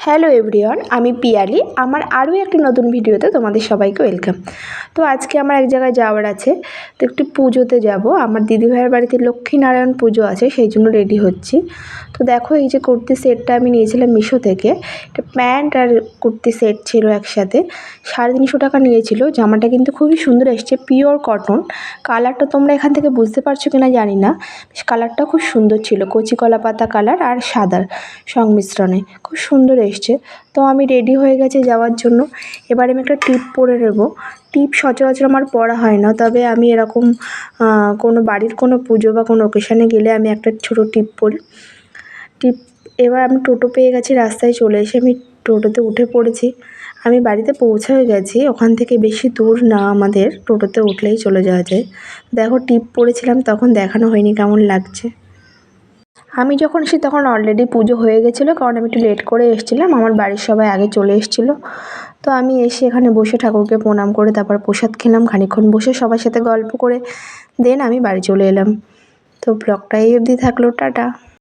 Hello everyone, আমি পিয়ালি। আমার আরও একটি নতুন ভিডিওতে তোমাদের সবাইকে ওয়েলকাম। তো আজকে আমার এক জায়গায় যাওয়ার আছে, তো একটু পুজোতে যাব। আমার দিদিভাইয়ের বাড়িতে লক্ষ্মীনারায়ণ পুজো আছে, সেই জন্য রেডি হচ্ছি। তো দেখো, এই যে কুর্তি সেটটা আমি নিয়েছিলাম মিশো থেকে। একটা প্যান্ট আর কুর্তি সেট ছিল একসাথে, 350 টাকা নিয়েছিল। জামাটা কিন্তু খুবই সুন্দর এসছে, পিওর কটন। কালারটা তোমরা এখান থেকে বুঝতে পারছো কিনা জানি না, কালারটা খুব সুন্দর ছিল, কচি কলা পাতা কালার আর সাদার সংমিশ্রণে খুব সুন্দর এসছে। তো আমি রেডি হয়ে গেছি যাওয়ার জন্য। এবার আমি একটা টিপ পরে নেব। টিপ সচরাচর আমার পরা হয় না, তবে আমি এরকম কোনো বাড়ির কোনো পুজো বা কোনো অকেশানে গেলে আমি একটা ছোটো টিপ পরি। টিপ এবার আমি টোটো পেয়ে গেছি, রাস্তায় চলে এসে আমি টোটোতে উঠে পড়েছি। আমি বাড়িতে পৌঁছে গেছি, ওখান থেকে বেশি দূর না আমাদের, টোটোতে উঠলেই চলে যাওয়া যায়। দেখো, টিপ পরেছিলাম তখন দেখানো হয়নি কেমন লাগছে। আমি যখন এসেছি তখন অলরেডি পুজো হয়ে গেছিলো, কারণ আমি একটু লেট করে এসেছিলাম, আমার বাড়ির সবাই আগে চলে এসেছিলো। তো আমি এসে এখানে বসে ঠাকুরকে প্রণাম করে তারপর প্রসাদ খেলাম, খানিকক্ষণ বসে সবার সাথে গল্প করে দেন আমি বাড়ি চলে এলাম। তো ব্লগটা এই অবধি থাকলো, টাটা।